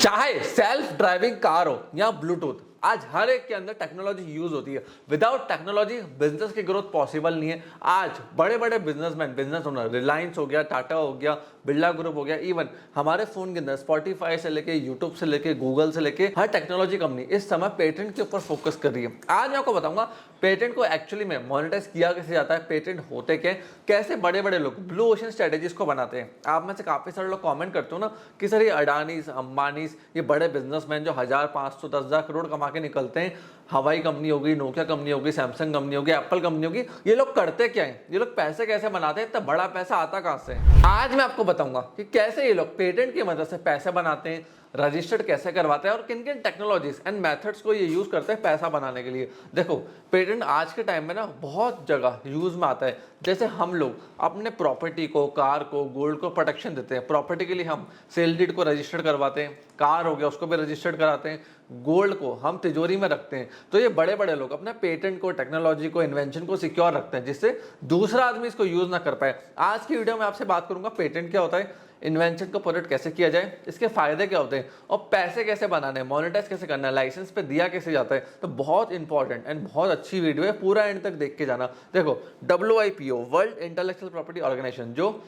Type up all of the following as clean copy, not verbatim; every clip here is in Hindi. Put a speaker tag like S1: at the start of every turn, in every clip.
S1: चाहे सेल्फ ड्राइविंग कार हो या ब्लूटूथ, आज हर एक के अंदर टेक्नोलॉजी यूज होती है। विदाउट टेक्नोलॉजी बिजनेस की ग्रोथ पॉसिबल नहीं है। आज बड़े बड़े बिजनेसमैन, बिजनेस ओनर, रिलायंस हो गया, टाटा हो गया, बिरला ग्रुप हो गया, इवन हमारे फोन के अंदर स्पॉटिफाई से लेके, यूट्यूब से लेके, गूगल से लेके हर टेक्नोलॉजी कंपनी इस समय पेटेंट के ऊपर फोकस कर रही है। आज मैं आपको बताऊंगा पेटेंट को एक्चुअली में मोनेटाइज किया कैसे जाता है, पेटेंट होते क्या, कैसे बड़े बड़े लोग ब्लू ओशन स्ट्रेटेजीज को बनाते हैं। आप में से काफी सारे लोग कमेंट करते हो ना कि सर ये अडानीज, अंबानीज, ये बड़े बिजनेसमैन जो 1000, 500, 10,000 करोड़ कमा के निकलते हैं, हवाई कंपनी होगी, नोकिया कंपनी होगी, सैमसंग कंपनी होगी, एप्पल कंपनी होगी, ये लोग करते क्या है, ये लोग पैसे कैसे बनाते हैं, इतना बड़ा पैसा आता कहां से। आज मैं आपको बताऊंगा कि कैसे ये लोग पेटेंट की मदद से पैसे बनाते हैं, रजिस्टर्ड कैसे करवाते हैं और किन किन टेक्नोलॉजीज एंड मेथड्स को ये यूज करते हैं पैसा बनाने के लिए। देखो, पेटेंट आज के टाइम में ना बहुत जगह यूज में आता है। जैसे हम लोग अपने प्रॉपर्टी को, कार को, गोल्ड को प्रोटेक्शन देते हैं। प्रॉपर्टी के लिए हम सेल डीड को रजिस्टर्ड करवाते हैं, कार हो गया उसको भी रजिस्टर्ड कराते हैं, गोल्ड को हम तिजोरी में रखते हैं। तो ये बड़े बड़े लोग अपने पेटेंट को, टेक्नोलॉजी को, इन्वेंशन को सिक्योर रखते हैं जिससे दूसरा आदमी इसको यूज ना कर पाए। आज की वीडियो में आपसे बात करूंगा पेटेंट क्या होता है, इन्वेंशन को प्रोटेक्ट कैसे किया जाए, इसके फायदे क्या होते हैं और पैसे कैसे बनाने हैं, मोनेटाइज कैसे करना है, लाइसेंस पे दिया कैसे जाता है। तो बहुत इंपॉर्टेंट एंड बहुत अच्छी वीडियो है, पूरा एंड तक देख के जाना। देखो, WIPO world intellectual property organization जो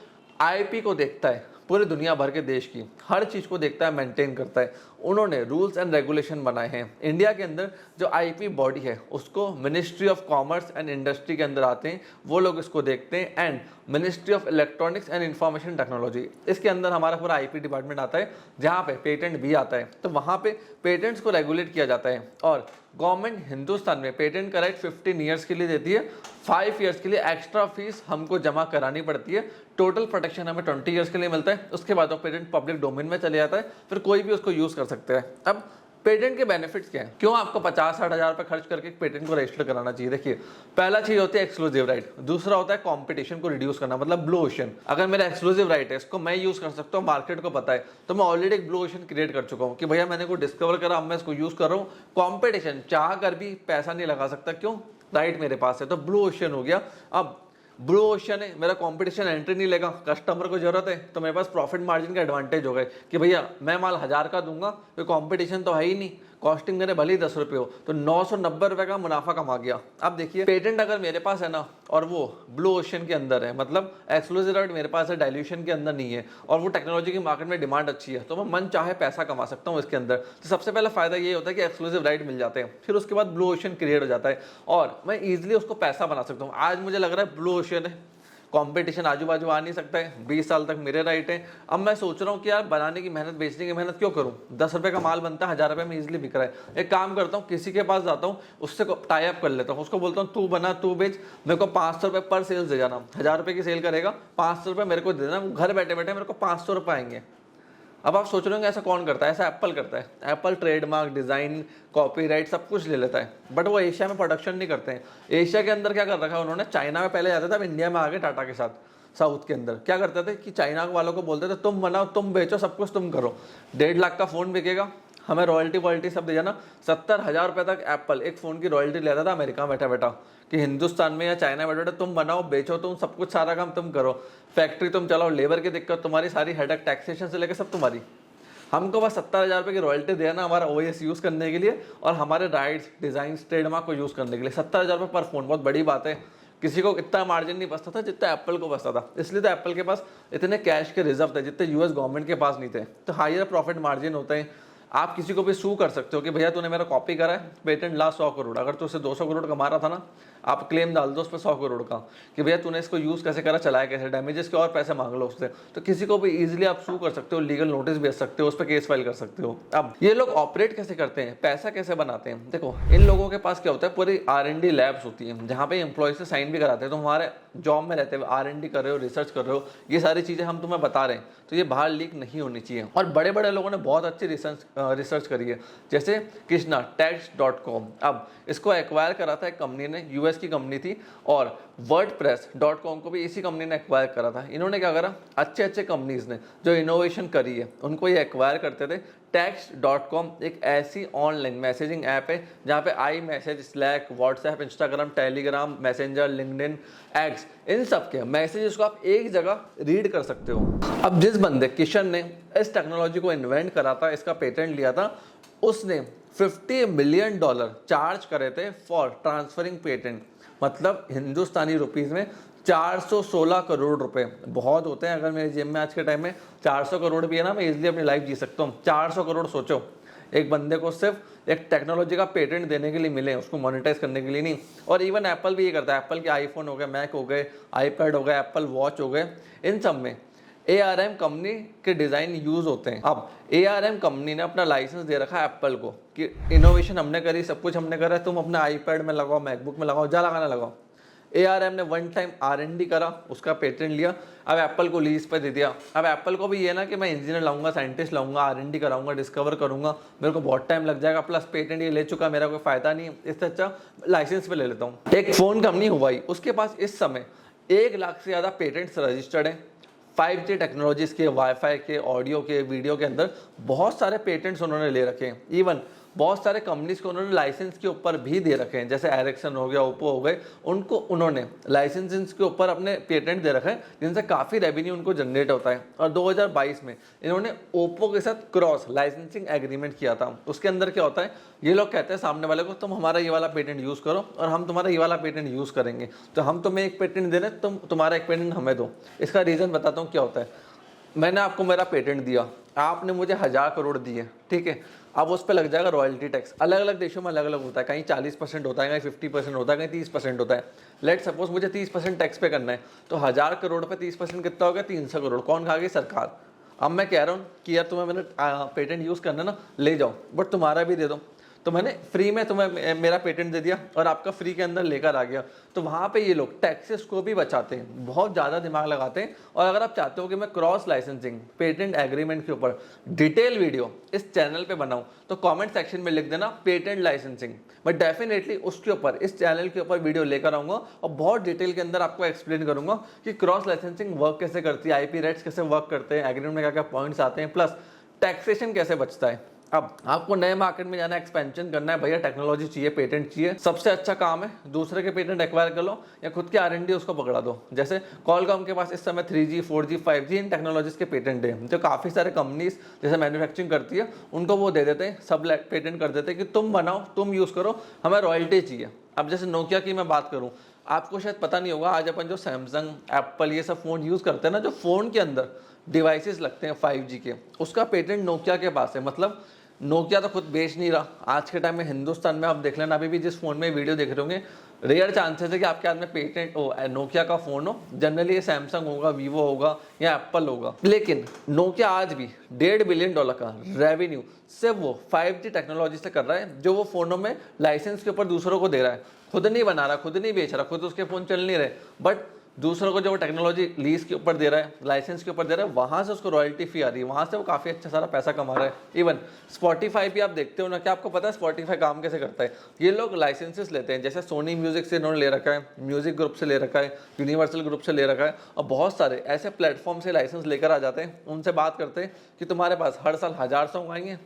S1: IP को देखता है, पूरी दुनिया भर के देश की हर चीज को देखता है, मेंटेन करता है। उन्होंने रूल्स एंड रेगुलेशन बनाए हैं। इंडिया के अंदर जो IP बॉडी है उसको ministry of commerce and industry के अंदर आते हैं, वो लोग इसको देखते हैं। And ministry of electronics and information technology, इसके अंदर हमारा पूरा IP डिपार्टमेंट आता है जहाँ पे पेटेंट भी आता है। तो वहाँ पे पेटेंट्स को रेगुलेट किया जाता है। और गवर्नमेंट हिंदुस्तान में पेटेंट का राइट 15 ईयर्स के लिए देती है। 5 ईयर्स के लिए एक्स्ट्रा फीस हमको जमा करानी पड़ती है। टोटल प्रोटेक्शन हमें 20 ईयर्स के लिए मिलता है। उसके बाद वो पेटेंट पब्लिक डोमेन में चले जाता है, फिर कोई भी उसको यूज कर सकते हैं। अब पेटेंट के बेनिफिट्स क्या हैं, क्यों आपको 50-60 हज़ार रुपए खर्च करके पेटेंट को रजिस्टर कराना चाहिए। देखिए, पहला चीज होती है एक्सक्लूसिव राइट, दूसरा होता है कंपटीशन को रिड्यूस करना, मतलब ब्लू ओशन। अगर मेरा एक्सक्लूसिव राइट है, इसको मैं यूज कर सकता हूँ, मार्केट को पता है, तो मैं ऑलरेडी एक ब्लू ओशन क्रिएट कर चुका हूँ कि भैया मैंने को डिस्कवर करा, अब मैं इसको यूज कर रहा हूँ। कॉम्पिटिशन चाह कर भी पैसा नहीं लगा सकता, क्यों, राइट मेरे पास है। तो ब्लू ओशन हो गया। अब ब्लू ओशन है, मेरा कंपटीशन एंट्री नहीं लेगा, कस्टमर को जरूरत है तो मेरे पास प्रॉफिट मार्जिन का एडवांटेज हो गए कि भैया मैं माल 1000 का दूंगा, कोई कंपटीशन तो है ही नहीं, कॉस्टिंग मेरे भले ही 10 रुपये हो, तो 990 रुपए का मुनाफा कमा गया। अब देखिए, पेटेंट अगर मेरे पास है ना और वो ब्लू ओशन के अंदर है, मतलब एक्सक्लूसिव राइट मेरे पास है, डाइल्यूशन के अंदर नहीं है, और वो टेक्नोलॉजी की मार्केट में डिमांड अच्छी है, तो मैं मन चाहे पैसा कमा सकता हूँ इसके अंदर। तो सबसे पहला फायदा ये होता है कि एक्सक्लूसिव राइट मिल जाते हैं, फिर उसके बाद ब्लू ओशन क्रिएट हो जाता है और मैं ईजिली उसको पैसा बना सकता हूँ। आज मुझे लग रहा है ब्लू ओशन है, कंपटीशन आजू बाजू आ नहीं सकता है, 20 साल तक मेरे राइट है। अब मैं सोच रहा हूँ कि यार बनाने की मेहनत, बेचने की मेहनत क्यों करूँ, 10 रुपए का माल बनता है, 1000 रुपए में इजीली बिक रहा है। एक काम करता हूँ, किसी के पास जाता हूँ, उससे टाई अप कर लेता हूँ, उसको बोलता हूँ तू बना, तू बेच, मेरे को 500 रुपए पर सेल्स दे जाना। 1000 रुपए की सेल करेगा, 500 रुपए मेरे को दे देना, घर बैठे बैठे मेरे को 500 रुपए आएंगे। अब आप सोच रहे होंगे ऐसा कौन करता है, ऐसा एप्पल करता है। एप्पल ट्रेडमार्क, डिजाइन, कॉपीराइट सब कुछ ले लेता है, बट वो एशिया में प्रोडक्शन नहीं करते हैं। एशिया के अंदर क्या कर रखा है उन्होंने, चाइना में पहले जाते थे, अब इंडिया में आ गए टाटा के साथ। साउथ के अंदर क्या करते थे कि चाइना वालों को बोलते थे तुम बनाओ, तुम बेचो, सब कुछ तुम करो, 1.5 लाख का फोन बिकेगा, हमें रॉयल्टी वॉयल्टी सब दे जाना। 70,000 रुपए तक एप्पल एक फोन की रॉयल्टी लेता था अमेरिका में बैठा बैठा, कि हिंदुस्तान में या चाइना में बैठे बैठे तुम बनाओ, बेचो, तुम सब कुछ, सारा काम तुम करो, फैक्ट्री तुम चलाओ, लेबर की दिक्कत तुम्हारी, सारी हेडेक टैक्सेशन से लेकर सब तुम्हारी। हमको बस 70,000 रुपए की रॉयल्टी देना हमारा OS यूज करने के लिए और हमारे राइट्स, डिजाइन, ट्रेडमार्क को यूज करने के लिए। 70,000 रुपए पर फोन बहुत बड़ी बात है। किसी को इतना मार्जिन नहीं बचता था जितना एप्पल को बचता था, इसलिए तो एप्पल के पास इतने कैश के रिजर्व थे जितने US गवर्नमेंट के पास नहीं थे। तो हायर प्रॉफिट मार्जिन होते हैं। आप किसी को भी सू कर सकते हो कि भैया तूने मेरा कॉपी करा है, पेटेंट ला 100 करोड़, अगर तू उससे 200 करोड़ कमा रहा था ना, आप क्लेम डाल दो उस पर 100 करोड़ का कि भैया तूने इसको यूज कैसे करा, चलाया कैसे, डैमेजेस के और पैसे मांग लो उससे। तो किसी को भी इजीली आप सू कर सकते हो, लीगल नोटिस भेज सकते हो, उस पर केस फाइल कर सकते हो। अब ये लोग ऑपरेट कैसे करते हैं, पैसा कैसे बनाते हैं, देखो इन लोगों के पास क्या होता है, पूरी R&D लैब्स होती है जहाँ पे एम्प्लॉय से साइन भी कराते हैं। तो हमारे जॉब में रहते हुए R&D कर रहे हो, रिसर्च कर रहे हो, ये सारी चीजें हम तुम्हें बता रहे हैं, तो ये बाहर लीक नहीं होनी चाहिए। और बड़े बड़े लोगों ने बहुत अच्छी रिसर्च करी है, जैसे कृष्णा tax.com। अब इसको एक्वायर करा था एक कंपनी ने, US की कंपनी थी, और wordpress.com को भी इसी कंपनी ने एक्वायर करा था। इन्होंने क्या करा, अच्छे अच्छे कंपनीज ने जो इनोवेशन करी है उनको ये एक्वायर करते थे, text.com एक ऐसी ऑनलाइन मैसेजिंग ऐप है जहाँ पे iMessage, Slack, WhatsApp, Instagram, Telegram, Messenger, LinkedIn, X, इन सब के मैसेजेस को आप एक जगह रीड कर सकते हो। अब जिस बंदे किशन ने इस टेक्नोलॉजी को इन्वेंट करा था, इसका पेटेंट लिया था, उसने $50 मिलियन चार्ज करे थे फॉर ट्रांसफरिंग पेटेंट, मतलब हिंदुस्तानी रुपीज़ में 416 करोड़ रुपए बहुत होते हैं। अगर मेरे जेब में आज के टाइम में 400 करोड़ भी है ना, मैं इजीली अपनी लाइफ जी सकता हूँ। 400 करोड़ सोचो, एक बंदे को सिर्फ एक टेक्नोलॉजी का पेटेंट देने के लिए मिले, उसको मोनेटाइज करने के लिए नहीं। और इवन एप्पल भी ये करता है। एप्पल के आईफोन हो गए, मैक हो गए, आईपैड हो गए, एप्पल वॉच हो गए, इन सब में ARM कंपनी के डिज़ाइन यूज़ होते हैं। अब ARM कंपनी ने अपना लाइसेंस दे रखा है एप्पल को कि इनोवेशन हमने करी, सब कुछ हमने करा, तुम अपने आईपैड में लगाओ, मैकबुक में लगाओ, जहाँ लगाना लगाओ। ARM ने वन टाइम R&D करा, उसका पेटेंट लिया, अब एप्पल को लीज पे दे दिया। अब एप्पल को भी ये ना कि मैं इंजीनियर लाऊंगा, साइंटिस्ट लाऊंगा, R&D कराऊंगा, डिस्कवर करूंगा, मेरे को बहुत टाइम लग जाएगा, प्लस पेटेंट ये ले चुका, मेरा कोई फायदा नहीं है, इससे अच्छा लाइसेंस पे ले लेता हूँ। एक फ़ोन कंपनी हुआई, उसके पास इस समय 1 लाख से ज़्यादा पेटेंट्स रजिस्टर्ड हैं। 5G टेक्नोलॉजीज़ के, वाईफाई के, ऑडियो के, वीडियो के अंदर बहुत सारे पेटेंट्स उन्होंने ले रखे हैं। इवन बहुत सारे कंपनीज को उन्होंने लाइसेंस के ऊपर भी दे रखे हैं, जैसे एरिक्सन हो गया, ओप्पो हो गए, उनको उन्होंने लाइसेंस के ऊपर अपने पेटेंट दे रखे हैं, जिनसे काफ़ी रेवेन्यू उनको जनरेट होता है। और 2022 में इन्होंने ओप्पो के साथ क्रॉस लाइसेंसिंग एग्रीमेंट किया था। उसके अंदर क्या होता है, ये लोग कहते हैं सामने वाले को, तुम हमारा ये वाला पेटेंट यूज़ करो और हम तुम्हारा ये वाला पेटेंट यूज़ करेंगे, तो हम तुम्हें एक पेटेंट दे रहे हैं, तुम तुम्हारा एक पेटेंट हमें दो। इसका रीज़न बताता हूँ क्या होता है। मैंने आपको मेरा पेटेंट दिया, आपने मुझे 1000 करोड़ दिए, ठीक है। अब उस पर लग जाएगा रॉयल्टी टैक्स। अलग अलग देशों में अलग अलग होता है, कहीं 40% होता है, कहीं 50% होता है, कहीं 30% होता है। लेट सपोज मुझे 30% टैक्स पे करना है, तो 1000 करोड़ पे 30% कितना हो गया, 300 करोड़। कौन खाएगी, सरकार। अब मैं कह रहा हूँ कि यार तुम्हें मैंने पेटेंट यूज़ करना ना, ले जाओ, बट तुम्हारा भी दे दो। तो मैंने फ्री में तुम्हें मेरा पेटेंट दे दिया और आपका फ्री के अंदर लेकर आ गया। तो वहाँ पे ये लोग टैक्सेस को भी बचाते हैं, बहुत ज़्यादा दिमाग लगाते हैं। और अगर आप चाहते हो कि मैं क्रॉस लाइसेंसिंग पेटेंट एग्रीमेंट के ऊपर डिटेल वीडियो इस चैनल पे बनाऊं, तो कमेंट सेक्शन में लिख देना पेटेंट लाइसेंसिंग। मैं डेफिनेटली उसके ऊपर, इस चैनल के ऊपर वीडियो लेकर आऊँगा और बहुत डिटेल के अंदर आपको एक्सप्लेन करूँगा कि क्रॉस लाइसेंसिंग वर्क कैसे करती है, IP राइट्स कैसे वर्क करते हैं, एग्रीमेंट में क्या क्या पॉइंट्स आते हैं, प्लस टैक्सेशन कैसे बचता है। अब आपको नए मार्केट में जाना, एक्सपेंशन करना है, भैया टेक्नोलॉजी चाहिए, पेटेंट चाहिए। सबसे अच्छा काम है दूसरे के पेटेंट एक्वायर कर लो या खुद के R&D उसको पकड़ा दो। जैसे कॉलकॉम के पास इस समय 3G, 4G, 5G इन टेक्नोलॉजीज के पेटेंट है, जो काफ़ी सारे कंपनीज जैसे मैन्युफैक्चरिंग करती है उनको वो दे देते हैं, सब पेटेंट कर देते हैं कि तुम बनाओ, तुम यूज़ करो, हमें रॉयल्टी चाहिए। अब जैसे नोकिया की मैं बात करूँ, आपको शायद पता नहीं होगा, आज अपन जो सैमसंग, एप्पल ये सब फ़ोन यूज़ करते हैं ना, जो फ़ोन के अंदर डिवाइसेस लगते हैं 5G के, उसका पेटेंट नोकिया के पास है। मतलब नोकिया तो खुद बेच नहीं रहा आज के टाइम में हिंदुस्तान में। आप देख लेना, अभी भी जिस फोन में वीडियो देख रहे होंगे, रेयर चांसेस है कि आपके हाथ में पेटेंट नोकिया का फोन हो। जनरली ये सैमसंग होगा, वीवो होगा या एप्पल होगा। लेकिन नोकिया आज भी $1.5 बिलियन का रेवेन्यू सिर्फ वो 5G टेक्नोलॉजी से कर रहा है, जो वो फोनों में लाइसेंस के ऊपर दूसरों को दे रहा है। खुद नहीं बना रहा, खुद नहीं बेच रहा, खुद उसके फोन चल नहीं रहे, बट दूसरों को जो वो टेक्नोलॉजी लीज के ऊपर दे रहा है, लाइसेंस के ऊपर दे रहा है, वहाँ से उसको रॉयल्टी फी आ रही है, वहाँ से वो काफ़ी अच्छा सारा पैसा कमा रहा है। इवन स्पॉटिफाई भी आप देखते हो ना, क्या आपको पता है स्पॉटिफाई काम कैसे करता है? ये लोग लाइसेंसेस लेते हैं, जैसे सोनी म्यूजिक से इन्होंने ले रखा है, म्यूजिक ग्रुप से ले रखा है, यूनिवर्सल ग्रुप से ले रखा है, और बहुत सारे ऐसे प्लेटफॉर्म से लाइसेंस लेकर आ जाते हैं। उनसे बात करते हैं कि तुम्हारे पास हर साल 1000 सॉन्ग आएंगे,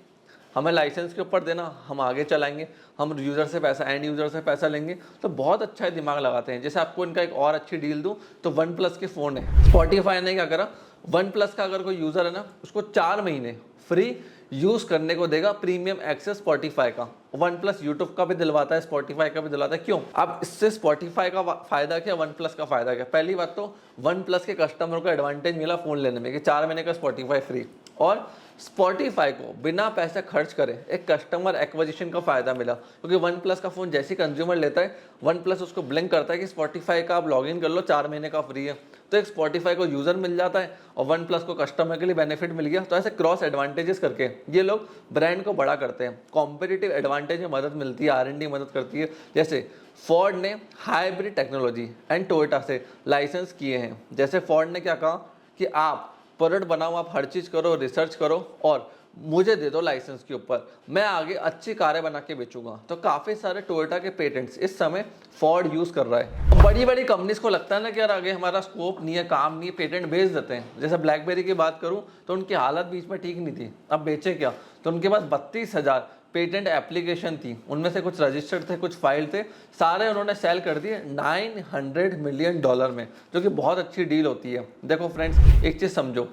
S1: हमें लाइसेंस के ऊपर देना, हम आगे चलाएंगे, हम यूज़र से पैसा, एंड यूज़र से पैसा लेंगे। तो बहुत अच्छा दिमाग लगाते हैं। जैसे आपको इनका एक और अच्छी डील दूं तो OnePlus के फ़ोन है, स्पॉटिफाई ने क्या करा, OnePlus का अगर कोई यूज़र है ना, उसको 4 महीने फ्री यूज़ करने को देगा, प्रीमियम एक्सेस स्पॉटिफाई का। OnePlus यूट्यूब का भी दिलवाता है, स्पॉटिफाई का भी दिलवाता है। क्यों? अब इससे स्पॉटिफाई का फ़ायदा क्या, OnePlus का फ़ायदा क्या? पहली बात तो OnePlus के कस्टमर को एडवांटेज मिला फ़ोन लेने में कि 4 महीने का स्पॉटिफाई फ्री, और स्पॉटिफाई को बिना पैसे खर्च करे एक कस्टमर एक्विजिशन का फायदा मिला। क्योंकि OnePlus का फ़ोन जैसे कंज्यूमर लेता है, OnePlus उसको ब्लिंक करता है कि स्पॉटिफाई का आप लॉगिन कर लो, 4 महीने का फ्री है। तो एक स्पॉटिफाई को यूज़र मिल जाता है और OnePlus को कस्टमर के लिए बेनिफिट मिल गया। तो ऐसे क्रॉस एडवांटेजेस करके ये लोग ब्रांड को बड़ा करते हैं, कॉम्पिटिटिव एडवांटेज में मदद मिलती है, R&D मदद करती है। जैसे फोर्ड ने हाइब्रिड टेक्नोलॉजी एंड टोयोटा से लाइसेंस किए हैं। जैसे फोर्ड ने क्या कहा कि आप प्रोडक्ट बनाओ, आप हर चीज़ करो, रिसर्च करो और मुझे दे दो लाइसेंस के ऊपर, मैं आगे अच्छी कारें बना के बेचूंगा। तो काफ़ी सारे टोयोटा के पेटेंट्स इस समय फोर्ड यूज़ कर रहा है। बड़ी बड़ी कंपनीज को लगता है ना कि यार आगे हमारा स्कोप नहीं है, काम नहीं है, पेटेंट बेच देते हैं। जैसे ब्लैकबेरी की बात करूं तो उनकी हालत बीच में ठीक नहीं थी, अब बेचे क्या, तो उनके पास 32,000 पेटेंट एप्लीकेशन थी, उनमें से कुछ रजिस्टर्ड थे, कुछ फाइल थे, सारे उन्होंने सेल कर दिए $900 मिलियन में, जो कि बहुत अच्छी डील होती है। देखो फ्रेंड्स, एक चीज़ समझो,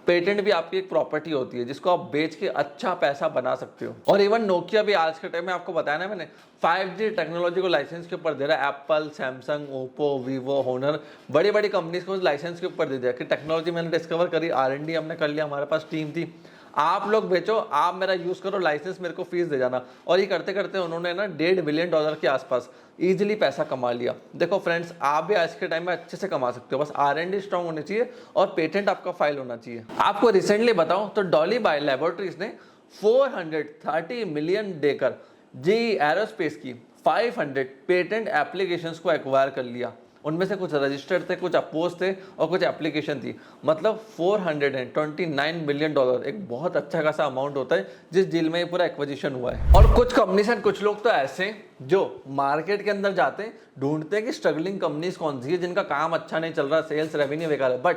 S1: पेटेंट भी आपकी एक प्रॉपर्टी होती है जिसको आप बेच के अच्छा पैसा बना सकते हो। और इवन नोकिया भी आज के टाइम में, आपको बताया ना मैंने, 5G टेक्नोलॉजी को लाइसेंस के ऊपर दे रहा है। Apple, Samsung, Oppo, Vivo, honour, बड़ी बड़ी कंपनीज को लाइसेंस के ऊपर दे दिया कि टेक्नोलॉजी मैंने डिस्कवर करी, R&D हमने कर लिया, हमारे पास टीम थी, आप लोग बेचो, आप मेरा यूज़ करो, लाइसेंस मेरे को फीस दे जाना। और ये करते करते उन्होंने ना $1.5 बिलियन के आसपास इजीली पैसा कमा लिया। देखो फ्रेंड्स, आप भी आज के टाइम में अच्छे से कमा सकते हो, बस R&D स्ट्रॉन्ग होनी चाहिए और पेटेंट आपका फाइल होना चाहिए। आपको रिसेंटली बताऊं तो डॉली बाय लैबोरेटरीज ने 430 मिलियन देकर GE एरोस्पेस की 500 पेटेंट एप्लीकेशंस को एक्वायर कर लिया। उनमें से कुछ रजिस्टर्ड थे, कुछ अपोज थे और कुछ एप्लीकेशन थी। मतलब $429 मिलियन एक बहुत अच्छा खासा अमाउंट होता है जिस डील में ये पूरा एक्विजिशन हुआ है। और कुछ कंपनीज एंड कुछ लोग तो ऐसे हैं जो मार्केट के अंदर जाते हैं, ढूंढते हैं कि स्ट्रगलिंग कंपनीज कौन सी है जिनका काम अच्छा नहीं चल रहा, सेल्स रेवेन्यू बेकार है, बट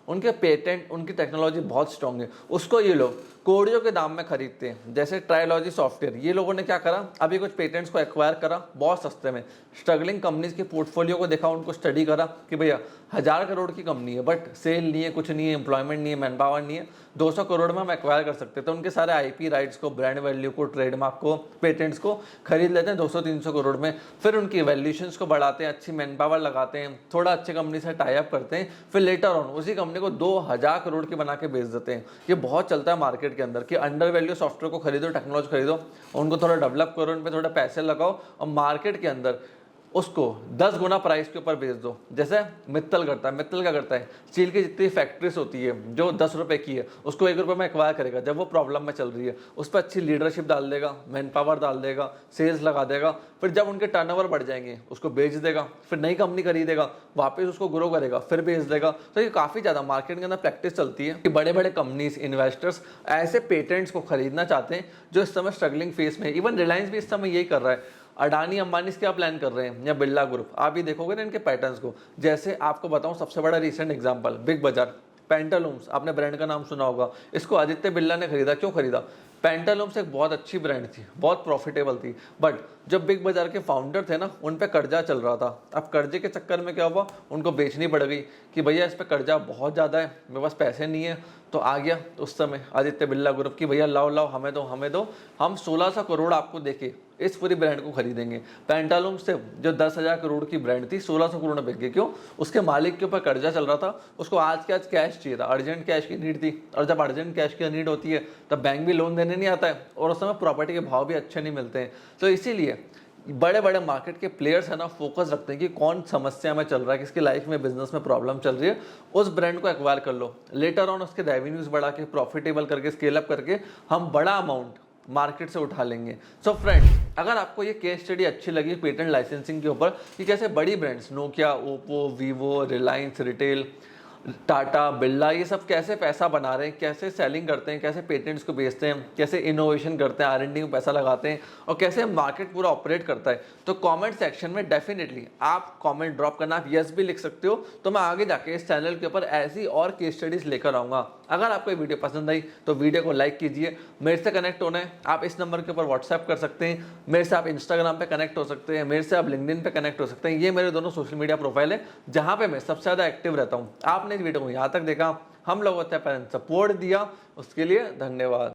S1: उनके पेटेंट, उनकी टेक्नोलॉजी बहुत स्ट्रांग है, उसको ये लोग कोड़ियों के दाम में खरीदते हैं। जैसे ट्रायोलॉजी सॉफ्टवेयर, ये लोगों ने क्या करा, अभी कुछ पेटेंट्स को एक्वायर करा बहुत सस्ते में, स्ट्रगलिंग कंपनीज के पोर्टफोलियो को देखा, उनको स्टडी करा कि भैया 1000 करोड़ की कंपनी है बट सेल नहीं है, कुछ नहीं है, एम्प्लॉयमेंट नहीं है, मैन पावर नहीं है, 200 करोड़ में हम एक्वायर कर सकते हैं। तो उनके सारे IP राइट्स को, ब्रांड वैल्यू को, ट्रेडमार्क को, पेटेंट्स को खरीद लेते हैं 200-300 करोड़ में। फिर उनकी वैल्यूएशंस को बढ़ाते हैं, अच्छी मैन पावर लगाते हैं, थोड़ा अच्छी कंपनी से टाई अप करते हैं, फिर लेटर ऑन उसी कंपनी को 2000 करोड़ की बना के बेच देते हैं। ये बहुत चलता है मार्केट के अंदर कि अंडर वैल्यू सॉफ्टवेयर को खरीदो, टेक्नोलॉजी खरीदो, उनको थोड़ा डेवलप करो, उन पर थोड़ा पैसे लगाओ और मार्केट के अंदर उसको 10 गुना प्राइस के ऊपर बेच दो। जैसे मित्तल करता है, मित्तल क्या करता है, स्टील की जितनी फैक्ट्रीज होती है जो 10 रुपए की है उसको 1 रुपए में एक्वायर करेगा जब वो प्रॉब्लम में चल रही है, उस पर अच्छी लीडरशिप डाल देगा, मैन पावर डाल देगा, सेल्स लगा देगा, फिर जब उनके टर्नओवर बढ़ जाएंगे उसको बेच देगा, फिर नई कंपनी खरीदेगा, वापस उसको ग्रो करेगा, फिर बेच देगा। तो ये काफ़ी ज़्यादा मार्केट के अंदर प्रैक्टिस चलती है कि बड़े बड़े कंपनीज, इन्वेस्टर्स ऐसे पेटेंट्स को खरीदना चाहते हैं जो इस समय स्ट्रगलिंग फेस में है। इवन रिलायंस भी इस समय यही कर रहा है, अडानी अंबानी क्या प्लान कर रहे हैं, या बिरला ग्रुप, आप ही देखोगे ना इनके पैटर्न्स को। जैसे आपको बताऊं सबसे बड़ा रीसेंट एग्जांपल, बिग बाजार, पेंटालूम्स, आपने ब्रांड का नाम सुना होगा, इसको आदित्य बिरला ने खरीदा। क्यों खरीदा? पेंटालूम्स एक बहुत अच्छी ब्रांड थी, बहुत प्रॉफिटेबल थी, बट जब बिग बाजार के फाउंडर थे ना, उन पे कर्जा चल रहा था। अब कर्जे के चक्कर में क्या हुआ, उनको बेचनी पड़ गई कि भैया इस पे कर्जा बहुत ज़्यादा है, मेरे पास पैसे नहीं है। तो आ गया उस समय आदित्य बिरला ग्रुप की भैया लाओ लाओ, हमें दो, हम 1600 करोड़ आपको देके इस पूरी ब्रांड को खरीदेंगे। पेंटालूम्स से जो 10,000 करोड़ की ब्रांड थी 1600 करोड़ में बिक गई। क्यों? उसके मालिक के ऊपर कर्जा चल रहा था, उसको आज के आज कैश चाहिए था, अर्जेंट कैश की नीड थी, और जब अर्जेंट कैश की नीड होती है तब बैंक भी लोन देने नहीं आता है, और उस समय प्रॉपर्टी के भाव भी अच्छे नहीं मिलते हैं। तो इसीलिए बड़े बड़े मार्केट के प्लेयर्स है ना, फोकस रखते हैं कि कौन समस्या में चल रहा है, किसकी लाइफ में, बिजनेस में प्रॉब्लम चल रही है, उस ब्रांड को एक्वायर कर लो। लेटर ऑन उसके रेवेन्यूज बढ़ा के, प्रॉफिटेबल करके, स्केल अप करके हम बड़ा अमाउंट मार्केट से उठा लेंगे। सो फ्रेंड्स, अगर आपको ये केस स्टडी अच्छी लगी पेटेंट लाइसेंसिंग के ऊपर कि कैसे बड़ी brands Nokia, Oppo, Vivo, Reliance retail, Tata, Birla, ये सब कैसे पैसा बना रहे हैं, कैसे सेलिंग करते हैं, कैसे पेटेंट्स को बेचते हैं, कैसे इनोवेशन करते हैं, R&D में पैसा लगाते हैं, और कैसे मार्केट पूरा ऑपरेट करता है, तो कमेंट सेक्शन में डेफिनेटली आप कमेंट ड्रॉप करना, आप यस भी लिख सकते हो। तो मैं आगे जाके इस चैनल के ऊपर ऐसी और केस स्टडीज लेकर आऊँगा। अगर आपको ये वीडियो पसंद आई तो वीडियो को लाइक कीजिए। मेरे से कनेक्ट होना है, आप इस नंबर के ऊपर व्हाट्सएप कर सकते हैं, मेरे से आप इंस्टाग्राम पे कनेक्ट हो सकते हैं, मेरे से आप लिंक्डइन पे कनेक्ट हो सकते हैं। ये मेरे दोनों सोशल मीडिया प्रोफाइल है जहाँ पे मैं सबसे ज़्यादा एक्टिव रहता हूँ। आपने इस वीडियो को यहाँ तक देखा, हम लोगों ने सपोर्ट दिया, उसके लिए धन्यवाद।